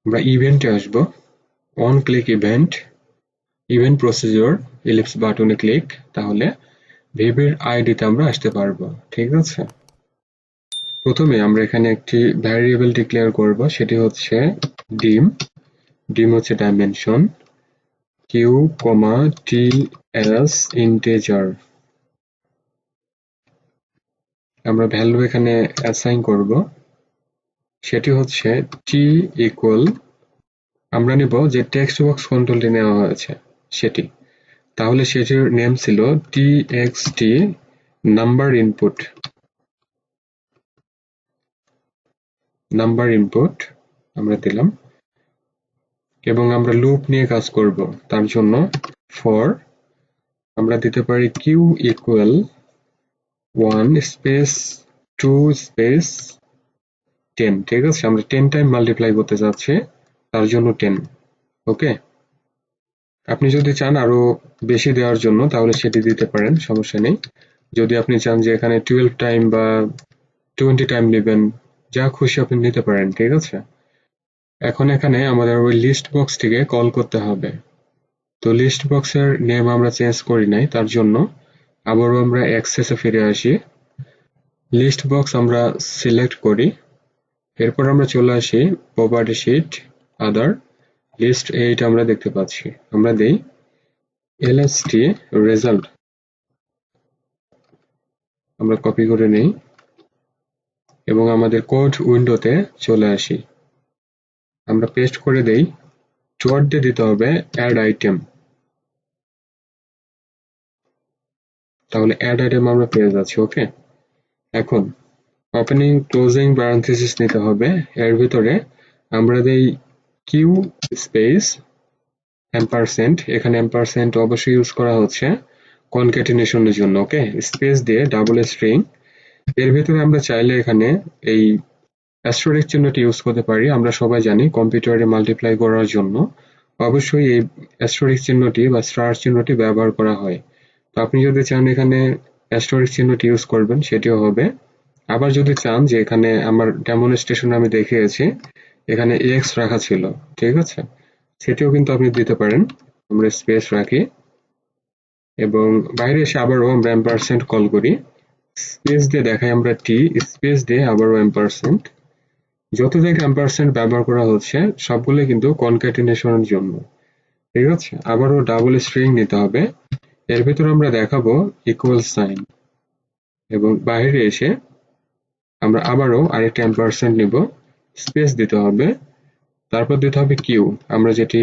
আমরা ইভেন্টে আসবো, on click event procedure ellipse বাটনে ক্লিক, তাহলে ভিবির আইডিতে আমরা আসতে পারবো। ঠিক আছে, প্রথমে আমরা এখানে একটি ভ্যারিয়েবল ডিক্লেয়ার করব, সেটি হচ্ছে ডিম হচ্ছে dimension, q comma t s integer. আমরা ভ্যালু এখানে অ্যাসাইন করব, সেটি হচ্ছে টি ইকুয়াল, আমরা নিব যে টেক্সট বক্স কন্ট্রোলটি নেওয়া হয়েছে সেটি, তাহলে সেটির নেম ছিল টি নাম্বার ইনপুট আমরা দিলাম, এবং আমরা লুপ নিয়ে কাজ করব। তার জন্য ফর আমরা দিতে পারি কিউ ইকুয়াল 1 স্পেস 2 স্পেস 10। ঠিক আছে, আমরা 10 টাইম মাল্টিপ্লাই করতে যাচ্ছি, তার জন্য 10। ওকে, আপনি যদি চান আরো বেশি দেওয়ার জন্য তাহলে সেটি দিতে পারেন, সমস্যা নেই। যদি আপনি চান যে এখানে 12 টাইম বা 20 টাইম নেবেন, যা খুশি আপনি নিতে পারেন। ঠিক আছে, এখন এখানে আমাদের ওই লিস্ট বক্সটিকে কল করতে হবে। তো লিস্ট বক্সের নেম আমরা চেঞ্জ করি নাই, তার জন্য আবারও আমরা অ্যাক্সেসে ফিরে আসি, লিস্ট বক্স আমরা সিলেক্ট করি, এরপর আমরা চলে আসি প্রপার্টি শিট, আদার, লিস্ট 8 আমরা দেখতে পাচ্ছি। আমরা দেই lst রেজাল্ট, আমরা কপি করে নেই এবং আমাদের কোড উইন্ডোতে চলে আসি, আমরা পেস্ট করে দেই, ডট দিয়ে দিতে হবে অ্যাড আইটেম, তাহলে অ্যাড আইটেম আমরা পেয়ে যাচ্ছি। ওকে, এখন ওপেনিং ক্লোজিং প্যারেনথেসিস নিতে হবে, এর ভিতরে আমরা দেই কিউ স্পেস এম্পারসেন্ট, এখানে এম্পারসেন্ট অবশ্যই ইউজ করা হচ্ছে কনক্যাটিনেশনের জন্য। ওকে, স্পেস দিয়ে ডাবল স্ট্রিং, এর ভিতরে আমরা চাইলে এখানে এই অ্যাস্টেরিস্ক চিহ্নটি ইউজ করতে পারি। আমরা সবাই জানি কম্পিউটারে মাল্টিপ্লাই করার জন্য অবশ্যই এই অ্যাস্টেরিস্ক চিহ্নটি বা স্টার চিহ্নটি ব্যবহার করা হয়। তো আপনি যদি চান এখানে অ্যাস্টেরিস্ক চিহ্নটি ইউজ করবেন, সেটিও হবে। আবার যদি চান যে এখানে আমার ডেমনস্ট্রেশনে আমি দেখিয়েছি এখানে এক্স রাখা ছিল, ঠিক আছে, সেটিও কিন্তু আপনি দিতে পারেন। আমরা স্পেস রাখি এবং বাইরে এসে আবারও আমরা এম্পারসেন্ট কল করি, স্পেস দিয়ে দেখাই আমরা টি, স্পেস দিয়ে আবারও এম্পারসেন্ট। যত জায়গায় এম্পারসেন্ট ব্যবহার করা হচ্ছে সবগুলোই কিন্তু কনক্যাটিনেশনের জন্য। ঠিক আছে, আবারও ডাবল স্ট্রিং নিতে হবে, এর ভিতরে আমরা দেখাবো ইকুয়াল সাইন এবং বাইরে এসে আমরা আবারও আরেকটা এম্পারসেন্ট নিব, স্পেস দিতে হবে, তারপর দিতে হবে কিউ, আমরা যেটি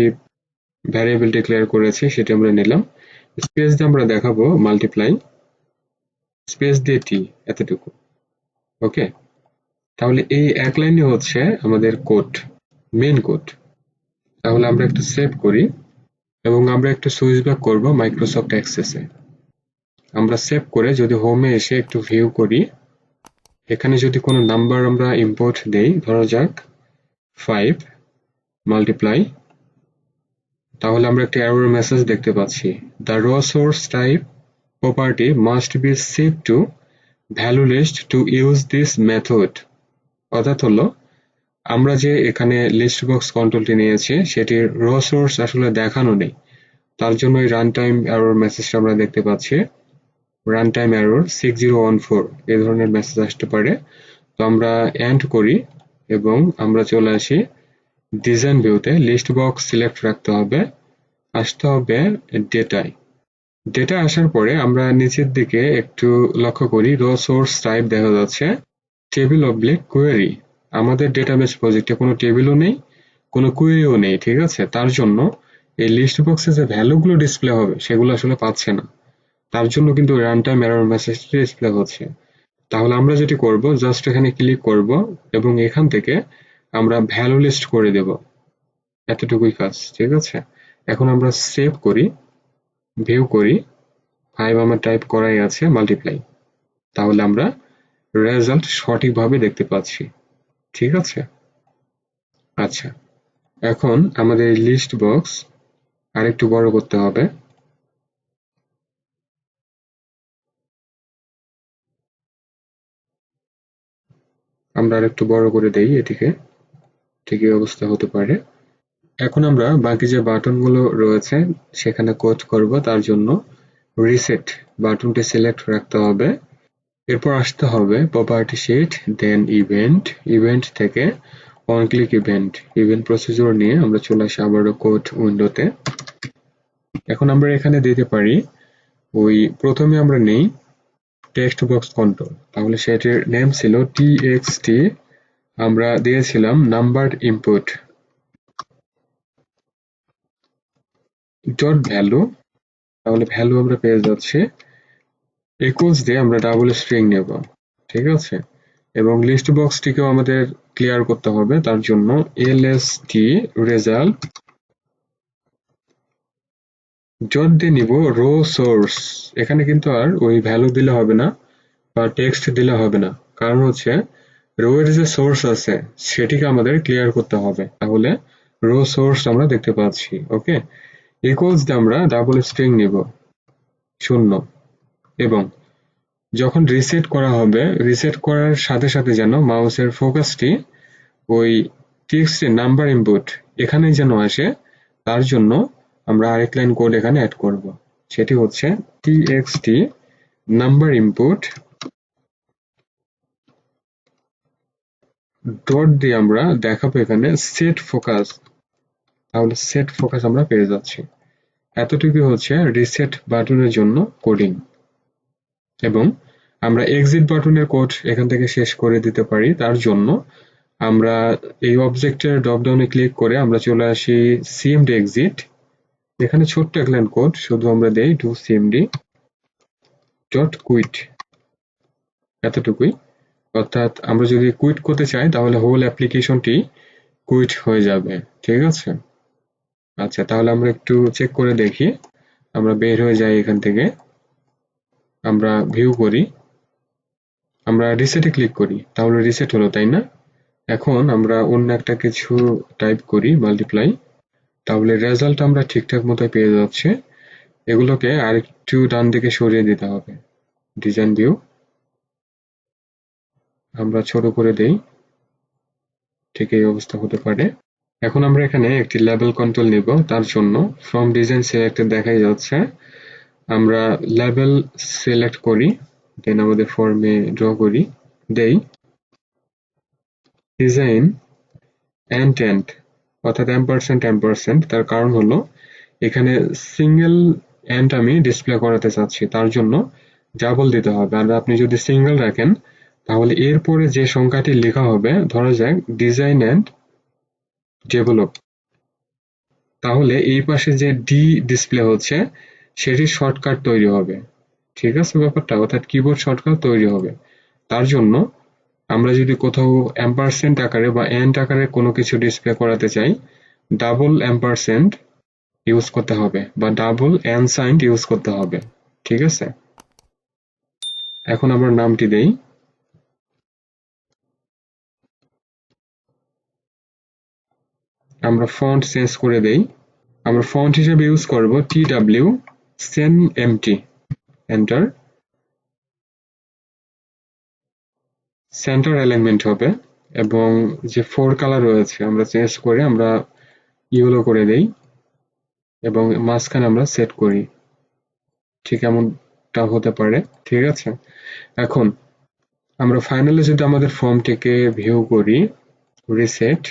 ভ্যারিয়েবল ডিক্লেয়ার করেছি সেটি আমরা নিলাম, স্পেস দিয়ে আমরা দেখাবো মাল্টিপ্লাই, স্পেস দিয়ে টি, এতটুকু। ওকে, তাহলে এই এক লাইনে হচ্ছে আমাদের কোড, মেইন কোড। তাহলে আমরা একটু সেভ করি এবং আমরা একটু সুইচ ব্যাক করব মাইক্রোসফট অ্যাক্সেসে। আমরা সেভ করে যদি হোমে এসে একটু ভিউ করি, এখানে যদি কোনো নাম্বার আমরা ইম্পোর্ট দেই, ধরা যাক 5 মাল্টিপ্লাই, তাহলে আমরা একটা এরর মেসেজ দেখতে পাচ্ছি, the row source type property must be save to value list to use this method. অর্থাৎ হলো আমরা যে এখানে লিস্ট বক্স কন্ট্রোলটি নিয়েছি সেটির র সোর্স আসলে দেখানো নেই, তার জন্য এই রান টাইম এরর মেসেজটা আমরা দেখতে পাচ্ছি, রান টাইম এরর 6014 এই ধরনের মেসেজ আসতে পারে। তো আমরা এন্ড করি এবং আমরা চলে আসি ডিজাইন ভিউতে, লিস্ট বক্স সিলেক্ট রাখতে হবে, আসতে হবে ডেটায়। ডেটা আসার পরে আমরা নিচের দিকে একটু লক্ষ্য করি, র সোর্স টাইপ দেখা যাচ্ছে টেবিল অবলিক কোয়েরি। আমাদের ডেটাবেস প্রজেক্টে কোনো টেবিলও নেই, কোনো কোয়েরিও নেই। ঠিক আছে, তার জন্য এই লিস্ট বক্সে যে ভ্যালুগুলো ডিসপ্লে হবে সেগুলো আসলে পাচ্ছে না, তার জন্য কিন্তু রান টাইম এরর মেসেজটি ডিসপ্লে হচ্ছে। তাহলে আমরা যেটি করব, জাস্ট এখানে ক্লিক করব এবং এখান থেকে আমরা ভ্যালু লিস্ট করে দেব, এতটুকুই কাজ। ঠিক আছে, এখন আমরা সেভ করি, ভিউ করি, 5 আমার টাইপ করাই আছে, মাল্টিপ্লাই, তাহলে আমরা রেজাল্ট সঠিকভাবে দেখতে পাচ্ছি। ঠিক আছে, আচ্ছা, এখন আমাদের লিস্ট বক্স আরেকটু বড় করতে হবে। আমরা আরেকটু বড় করে দেই এটিকে। ঠিক এই অবস্থা হতে পারে। এখন আমরা বাকি যে বাটনগুলো রয়েছে সেখানে কোড করব, তার জন্য রিসেট বাটনটি সিলেক্ট রাখতে হবে। এরপর আসতে হবে প্রপার্টি শিট, দেন ইভেন্ট, ইভেন্ট থেকে on click event, event procedure নিয়ে আমরা চলে আসি আবারও কোড উইন্ডোতে। এখন আমরা এখানে দিতে পারি ওই প্রথমে আমরা নেই টেক্সট বক্স কন্ট্রোল, তাহলে সেটির নেম ছিল txt, আমরা দিয়েছিলাম নাম্বার ইনপুট ডট ভ্যালু, তাহলে ভ্যালু আমরা পেয়ে যাচ্ছি। ইকুয়ালস দিয়ে আমরা ডাবল স্ট্রিং নেব, ঠিক আছে। এবং লিস্ট বক্সটিকেও আমাদের ক্লিয়ার করতে হবে, তার জন্য lst রেজাল্ট ডট দিয়ে নিব রো সোর্স। এখানে কিন্তু আর ওই ভ্যালু দিলে হবে না বা টেক্সট দিলে হবে না, কারণ হচ্ছে রো এর যে সোর্স আছে সেটিকে আমাদের ক্লিয়ার করতে হবে, তাহলে রো সোর্স আমরা দেখতে পাচ্ছি। ওকে, ইকুয়ালস দিয়ে আমরা ডাবল স্ট্রিং নিব 0, এবং যখন রিসেট করা হবে রিসেট করার সাথে সাথে যেন মাউসের ফোকাসটি ওই টেক্সট নাম্বার ইনপুট এখানে যেন আসে, তার জন্য আমরা আরেক লাইন কোড এখানে অ্যাড করব, সেটি হচ্ছে txt নাম্বার ইনপুট ডট দিয়ে আমরা দেখাবো এখানে সেট ফোকাস, তাহলে সেট ফোকাস আমরা পেয়ে যাচ্ছি। এতটুকু হচ্ছে রিসেট বাটনের জন্য কোডিং, এবং আমরা এক্সিট বাটনের কোড এখান থেকে শেষ করে দিতে পারি। তার জন্য আমরা এই অবজেক্টের ড্রপ ডাউনে ক্লিক করে আমরা চলে আসি cmd এক্সিট, এখানে ছোট্ট এক লাইন কোড শুধু আমরা দেই ডু cmd ডট কুইট, এতটুকুই। অর্থাৎ আমরা যদি কুইট করতে চাই তাহলে হোল অ্যাপ্লিকেশনটি কুইট হয়ে যাবে, ঠিক আছে। আচ্ছা, তাহলে আমরা একটু চেক করে দেখি, আমরা বের হয়ে যাই এখান থেকে, আমরা ভিউ করি, আমরা রিসেটে ক্লিক করি, তাহলে রিসেট হলো, তাই না। এখন আমরা অন্য একটা কিছু টাইপ করি মাল্টিপ্লাই, তাহলে রেজাল্ট আমরা ঠিকঠাক মতো পেয়ে যাচ্ছে। এগুলোকে আরেকটু ডান দিকে সরিয়ে দিতে হবে, ডিজাইন ভিউ আমরা ছোট করে দেই, ঠিক এই অবস্থা হতে পারে। এখন আমরা এখানে একটি লেবেল কন্ট্রোল নিব, তার জন্য ফ্রম ডিজাইন সিলেক্টেড দেখাই যাচ্ছে, আমরা লেবেল সিলেক্ট করি, দেন আমাদের ফর্মে ড্র করি, দেই ডিজাইন এন্ড অর্থাৎ %, তার কারণ হলো এখানে সিঙ্গেল এন্ড আমি ডিসপ্লে করাতে চাচ্ছি, তার জন্য ডাবল দিতে হবে। আর আপনি যদি সিঙ্গেল রাখেন তাহলে এরপরে যে সংখ্যাটি লেখা হবে, ধরা যাক ডিজাইন এন্ড ডেভেলপ, তাহলে এই পাশে যে ডি ডিসপ্লে হচ্ছে সেটির শর্টকাট তৈরি হবে, ঠিক আছে ব্যাপারটা, অর্থাৎ কিবোর্ড শর্টকাট তৈরি হবে। তার জন্য আমরা যদি কোথাও অ্যাম্পারসেন্ট আকারে বা এন্ড আকারে কোনো কিছু ডিসপ্লে করাতে চাই, ডাবল অ্যাম্পারসেন্ট ইউজ করতে হবে বা ডাবল এন্ড সাইন ইউজ করতে হবে, ঠিক আছে। এখন আমরা নামটি দেই, আমরা ফন্ট চেঞ্জ করে দেই, আমরা ফন্ট হিসেবে ইউজ করব TW CMT, enter. Centre alignment হবে, এবং যে 4 কালার রয়েছে আমরা চেঞ্জ করে আমরা ইয়েলো করে দেই, এবং মাঝখানে আমরা সেট করি, ঠিক এমনটা হতে পারে, ঠিক আছে। এখন আমরা ফাইনালি যদি আমাদের ফর্মটিকে ভিউ করি, রিসেট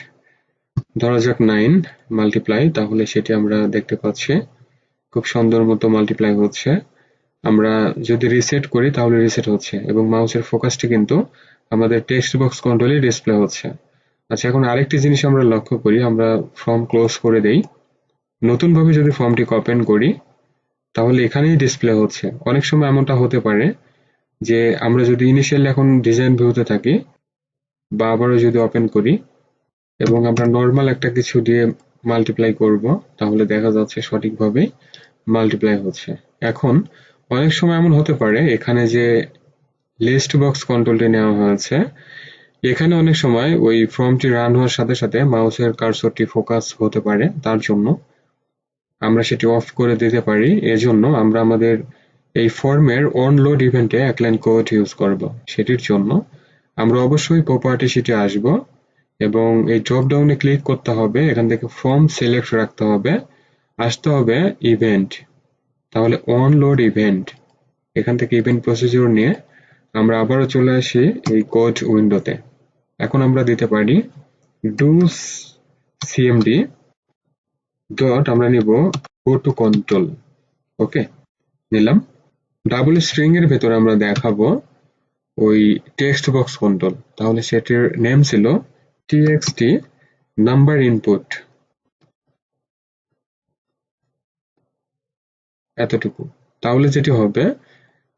ধরা যাক 9 মাল্টিপ্লাই, তাহলে সেটি আমরা দেখতে পাচ্ছি খুব সুন্দর মতো মাল্টিপ্লাই হচ্ছে। আমরা যদি রিসেট করি তাহলে রিসেট হচ্ছে, এবং মাউসের ফোকাসটি কিন্তু আমাদের টেক্সট বক্স কন্ট্রোলে ডিসপ্লে হচ্ছে। আচ্ছা, এখন আরেকটি জিনিস আমরা লক্ষ্য করি, আমরা ফর্ম ক্লোজ করে দেই, নতুন ভাবে যদি ফর্মটিকে ওপেন করি তাহলে এখানেই ডিসপ্লে হচ্ছে। অনেক সময় এমনটা হতে পারে যে আমরা যদি ইনিশিয়ালি এখন ডিজাইন ভিউতে থাকি বা আবারও যদি ওপেন করি এবং আমরা নর্মাল একটা কিছু দিয়ে মাল্টিপ্লাই করব, তাহলে দেখা যাচ্ছে সঠিকভাবে মাল্টিপ্লাই হচ্ছে। এখন অনেক সময় এমন হতে পারে এখানে যে লিস্ট বক্স কন্ট্রোলটি নেওয়া হয়েছে, এখানে অনেক সময় ওই ফর্মটি রান হওয়ার সাথে সাথে মাউসের কার্সরটি ফোকাস হতে পারে, তার জন্য আমরা সেটি অফ করে দিতে পারি। এজন্য আমরা আমাদের এই ফর্মের অন লোড ইভেন্টে এক লাইন কোড ইউজ করব। সেটির জন্য আমরা অবশ্যই প্রপার্টি শিটে আসব, এবং এই ড্রপ ডাউনে ক্লিক করতে হবে, এখান থেকে ফ্রম সিলেক্ট রাখতে হবে, আসতে হবে ইভেন্ট, তাহলে অন লোড ইভেন্ট, এখান থেকে ইভেন্ট প্রসিডিউর নিয়ে আমরা আবারও চলে আসি এই কোড উইন্ডোতে। এখন আমরা দিতে পারি ডু সিএমডি ডট আমরা নিব গো টু কন্ট্রোল। ওকে, নিলাম। ডাবল স্ট্রিং এর ভেতরে আমরা দেখাবো ওই টেক্সট বক্স কন্ট্রোল, তাহলে সেটির নেম ছিল টিএক্সটি নাম্বার ইনপুট, এতটুকু। তাহলে যেটি হবে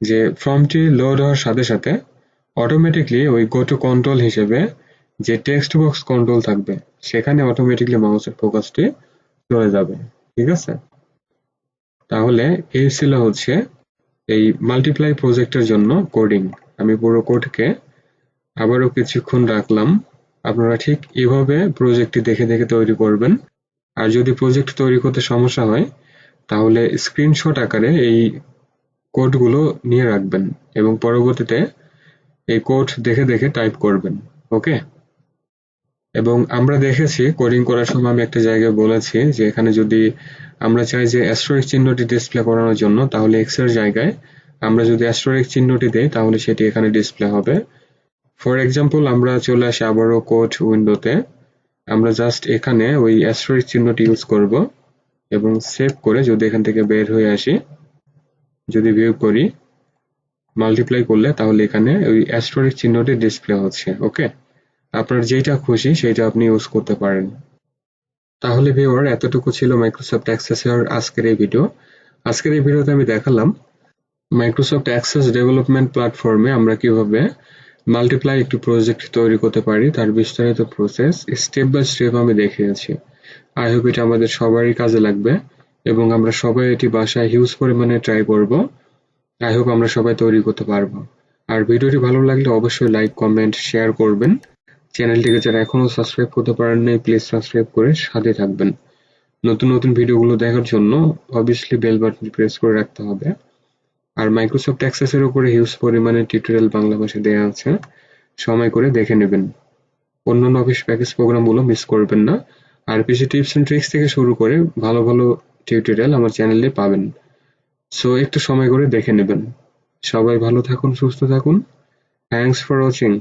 যে ফর্মটি লোড হওয়ার সাথে সাথে অটোমেটিকলি ওই গো টু কন্ট্রোল হিসেবে যে টেক্সট বক্স কন্ট্রোল থাকবে সেখানে অটোমেটিকলি মাউসের ফোকাসটি চলে যাবে। ঠিক আছে, তাহলে এই ছিল হচ্ছে এই মাল্টিপ্লাই প্রজেক্টের জন্য কোডিং। আমি পুরো কোডকে আবারও কিছুক্ষণ রাখলাম, আপনারা ঠিক এভাবে প্রজেক্টটি দেখে দেখে তৈরি করবেন। আর যদি প্রজেক্ট তৈরি করতে সমস্যা হয় তাহলে স্ক্রিনশট আকারে এই কোডগুলো নিয়ে রাখবেন এবং পরবর্তীতে এই কোড দেখে দেখে টাইপ করবেন। ওকে, এবং আমরা দেখেছি কোডিং করার সময় আমি একটা জায়গায় বলেছি যে এখানে যদি আমরা চাই যে অ্যাস্টেরিস্ক চিহ্নটি ডিসপ্লে করানোর জন্য, তাহলে এক্স এর জায়গায় আমরা যদি অ্যাস্টেরিস্ক চিহ্নটি দেই তাহলে সেটি এখানে ডিসপ্লে হবে। ফর এক্সাম্পল আমরা চলে আসি আবারও কোড উইন্ডোতে, আমরা জাস্ট এখানে ওই অ্যাস্টেরিস্ক চিহ্নটি ইউজ করব এবং সেভ করে যদি এখান থেকে বের হয়ে আসি, যদি ভিউ করি মাল্টিপ্লাই করলে তাহলে এখানে ওই অ্যাস্টেরিস্ক চিহ্নটি ডিসপ্লে হচ্ছে। ওকে, আপনার যেটা খুশি সেটা আপনি ইউজ করতে পারেন। তাহলে ভিউয়ার এতটুকু ছিল মাইক্রোসফট অ্যাক্সেস এর আজকের এই ভিডিও। আজকের এই ভিডিওতে আমি দেখালাম মাইক্রোসফট অ্যাক্সেস ডেভেলপমেন্ট প্ল্যাটফর্মে আমরা কিভাবে মাল্টিপ্লাই একটি প্রজেক্ট তৈরি করতে পারি, তার বিস্তারিত প্রসেস স্টেপ বাই স্টেপ আমি দেখিয়েছি। আই হোপ এটা আমাদের সবারই কাজে লাগবে এবং আমরা সবাই এটি বাসায় হিউজ পরিমাণে ট্রাই করব। আই হোপ আমরা সবাই তৈরি করতে পারবো। আর ভিডিওটি ভালো লাগলে অবশ্যই লাইক, কমেন্ট, শেয়ার করবেন। চ্যানেলটিকে যারা এখনো সাবস্ক্রাইব করতে পারেননি প্লিজ সাবস্ক্রাইব করে সাথে থাকবেন। নতুন নতুন ভিডিওগুলো দেখার জন্য অবভিয়াসলি বেল বাটনটি প্রেস করে রাখতে হবে। আর মাইক্রোসফট অ্যাক্সেস এর উপরে হিউজ পরিমাণে টিউটোরিয়াল বাংলা ভাষায় দেওয়া আছে, সময় করে দেখে নেবেন। অন্যান্য অফিস প্যাকেজ প্রোগ্রামগুলো মিস করবেন না। আর পিসি টিপস এন্ড ট্রিক্স থেকে শুরু করে ভালো ভালো টিউটোরিয়াল আমার চ্যানেলে পাবেন। সো একটু সময় করে দেখে নেবেন। সবাই ভালো থাকুন, সুস্থ থাকুন। Thanks for watching.